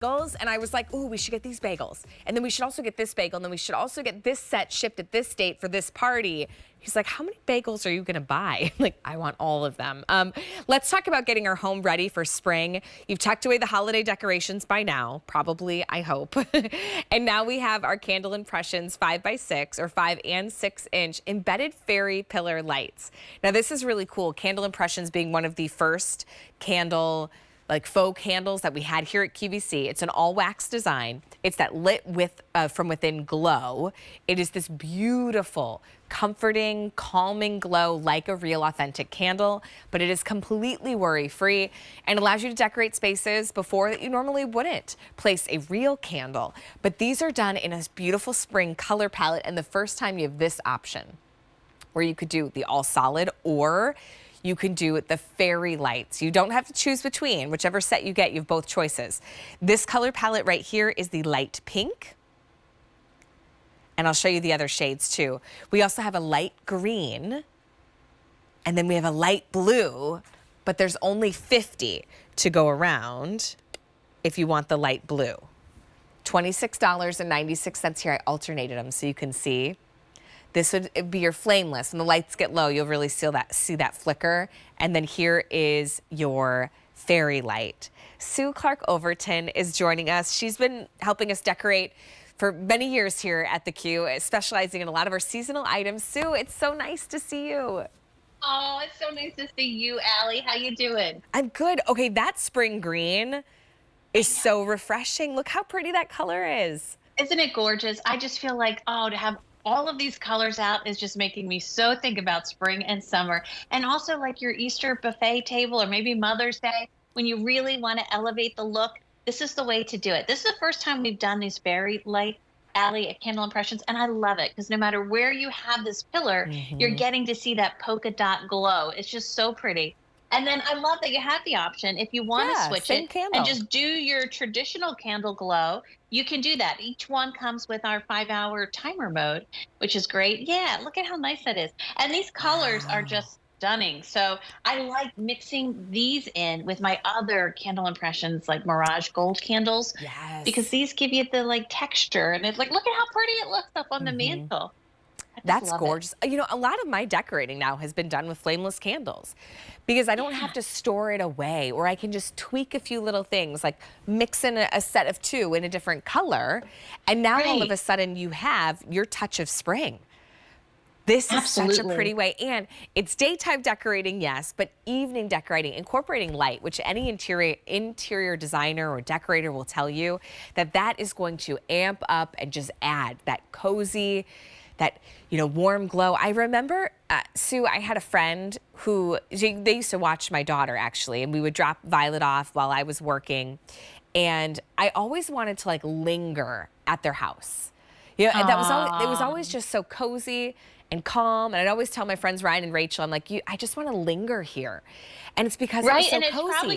bagels, and I was like, ooh, we should get these bagels. And then we should also get this bagel, and then we should also get this set shipped at this date for this party. He's like, how many bagels are you gonna buy? Like, I want all of them. Let's talk about getting our home ready for spring. You've tucked away the holiday decorations by now, probably, I hope. And now we have our Candle Impressions 5x6 or 5 and 6 inch embedded fairy pillar lights. Now this is really cool. Candle Impressions being one of the first candle like faux candles that we had here at QVC. It's an all wax design. It's that lit with from within glow. It is this beautiful, comforting, calming glow like a real authentic candle, but it is completely worry-free and allows you to decorate spaces before that you normally wouldn't place a real candle. But these are done in a beautiful spring color palette, and the first time you have this option where you could do the all solid or you can do the fairy lights. You don't have to choose between. Whichever set you get, you have both choices. This color palette right here is the light pink. And I'll show you the other shades too. We also have a light green. And then we have a light blue, but there's only 50 to go around if you want the light blue. $26.96 here. I alternated them so you can see. This would be your flameless. When the lights get low, you'll really see that flicker. And then here is your fairy light. Sue Clark Overton is joining us. She's been helping us decorate for many years here at the Q, specializing in a lot of our seasonal items. Sue, it's so nice to see you. Oh, it's so nice to see you, Allie. How you doing? I'm good. Okay, that spring green is so refreshing. Look how pretty that color is. Isn't it gorgeous? I just feel like, to have all of these colors out is just making me so think about spring and summer. And also like your Easter buffet table or maybe Mother's Day, when you really want to elevate the look, this is the way to do it. This is the first time we've done these fairy light Allie at Candle Impressions, and I love it because no matter where you have this pillar, you're getting to see that polka dot glow. It's just so pretty. And then I love that you have the option, if you want to switch it and just do your traditional candle glow, you can do that. Each one comes with our 5-hour timer mode, which is great. Yeah, look at how nice that is. And these colors are just stunning. So I like mixing these in with my other Candle Impressions, like Mirage Gold candles, because these give you the like texture. And it's like, look at how pretty it looks up on the mantle. That's gorgeous. You know, a lot of my decorating now has been done with flameless candles because I don't have to store it away, or I can just tweak a few little things, like mix in a set of 2 in a different color. And now all of a sudden you have your touch of spring. This is such a pretty way. And it's daytime decorating, yes, but evening decorating, incorporating light, which any interior designer or decorator will tell you that is going to amp up and just add that cozy, that, you know, warm glow. I remember, Sue, I had a friend who, they used to watch my daughter actually, and we would drop Violet off while I was working. And I always wanted to like linger at their house. You know, and that was always, it was always just so cozy and calm. And I'd always tell my friends Ryan and Rachel, I'm like, I just want to linger here. And it's because it was so and it's cozy. probably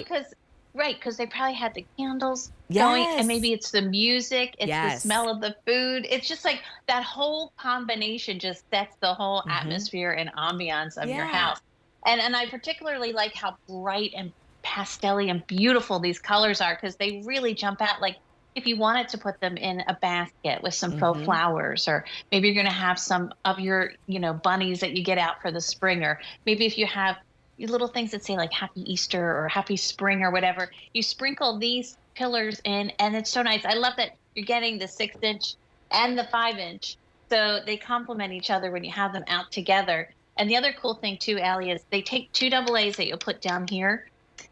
because they probably had the candles going, and maybe it's the music, it's the smell of the food. It's just like that whole combination just sets the whole atmosphere and ambiance of your house. And I particularly like how bright and pastel-y and beautiful these colors are, because they really jump out. Like if you wanted to put them in a basket with some faux flowers, or maybe you're going to have some of your, bunnies that you get out for the spring, or maybe if you have little things that say like Happy Easter or Happy Spring or whatever, you sprinkle these pillars in, and it's so nice. I love that you're getting the 6 inch and the 5 inch, so they complement each other when you have them out together. And the other cool thing too, Allie, is they take 2 AA's that you'll put down here,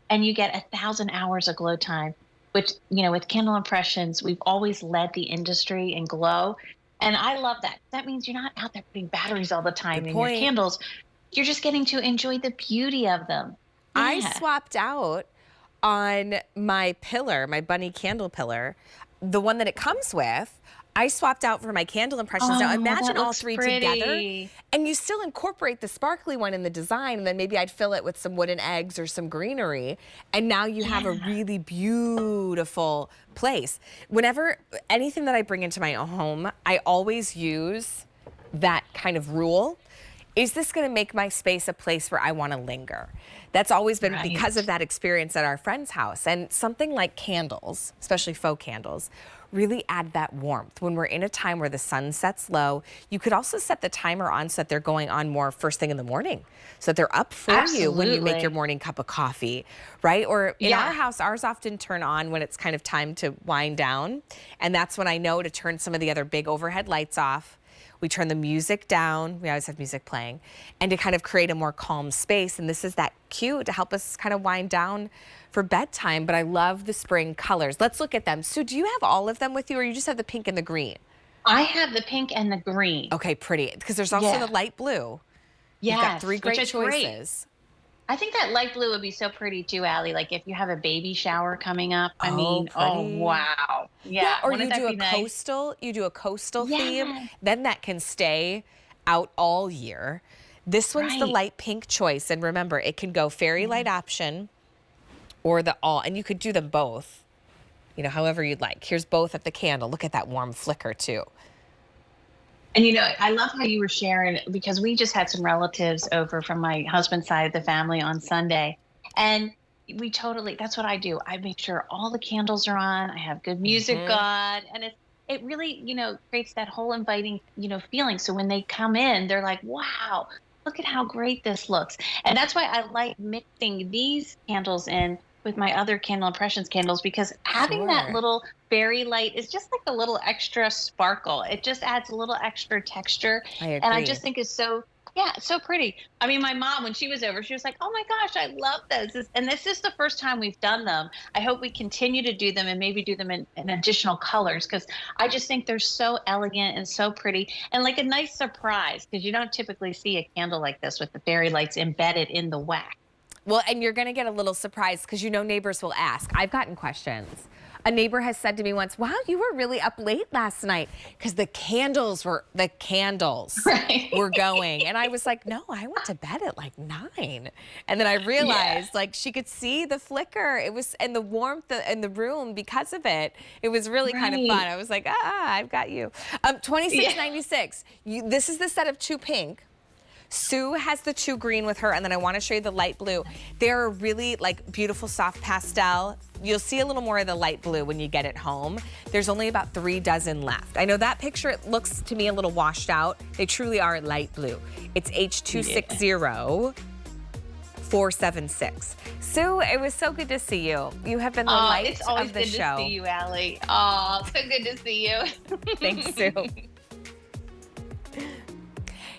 and you get 1,000 hours of glow time, which, with Candle Impressions, we've always led the industry in glow. And I love that. That means you're not out there putting batteries all the time in your candles. You're just getting to enjoy the beauty of them. I swapped out on my pillar, my bunny candle pillar, the one that it comes with. I swapped out for my Candle Impressions. Now imagine all 3 together, and you still incorporate the sparkly one in the design, and then maybe I'd fill it with some wooden eggs or some greenery, and now you have a really beautiful place. Whenever anything that I bring into my own home, I always use that kind of rule. is this going to make my space a place where I want to linger? That's always been because of that experience at our friend's house. And something like candles, especially faux candles, really add that warmth. When we're in a time where the sun sets low, you could also set the timer on so that they're going on more first thing in the morning, so that they're up for you when you make your morning cup of coffee, right? Or in our house, ours often turn on when it's kind of time to wind down. And that's when I know to turn some of the other big overhead lights off. We turn the music down. We always have music playing, and to kind of create a more calm space. And this is that cue to help us kind of wind down for bedtime. But I love the spring colors. Let's look at them. Sue, do you have all of them with you, or you just have the pink and the green? I have the pink and the green. Okay, pretty. Because there's also the light blue. Yes, you've got 3 great choices. Great. I think that light blue would be so pretty too, Allie. Like if you have a baby shower coming up. I mean, oh wow. Yeah. Or you do a coastal, theme, then that can stay out all year. This one's the light pink choice. And remember, it can go fairy light option or the all, and you could do them both, you know, however you'd like. Here's both at the candle. Look at that warm flicker too. And you know, I love how you were sharing, because we just had some relatives over from my husband's side of the family on Sunday. And that's what I do. I make sure all the candles are on. I have good music on. And it really, you know, creates that whole inviting, you know, feeling. So when they come in, they're like, wow, look at how great this looks. And that's why I like mixing these candles in with my other Candle Impressions candles, because having that little fairy light is just like a little extra sparkle. It just adds a little extra texture. I agree. And I just think it's so pretty. I mean, my mom, when she was over, she was like, oh my gosh, I love those. And this is the first time we've done them. I hope we continue to do them and maybe do them in additional colors, because I just think they're so elegant and so pretty and like a nice surprise, because you don't typically see a candle like this with the fairy lights embedded in the wax. Well, and you're going to get a little surprised, because you know neighbors will ask. I've gotten questions. A neighbor has said to me once, wow, you were really up late last night, because the candles were going. And I was like, no, I went to bed at like 9. And then I realized like she could see the flicker. It was, and the warmth in the room because of it. It was really kind of fun. I was like, I've got you. $26.96. This is the set of 2 pink. Sue has the 2 green with her, and then I want to show you the light blue. They're really like beautiful soft pastel. You'll see a little more of the light blue when you get it home. There's only about 3 dozen left. I know that picture, it looks to me a little washed out. They truly are light blue. It's H260476. Sue, it was so good to see you. You have been the light of the show. It's always good to see you, Allie. Oh, so good to see you. Thanks, Sue.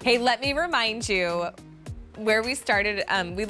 Hey, let me remind you where we started. We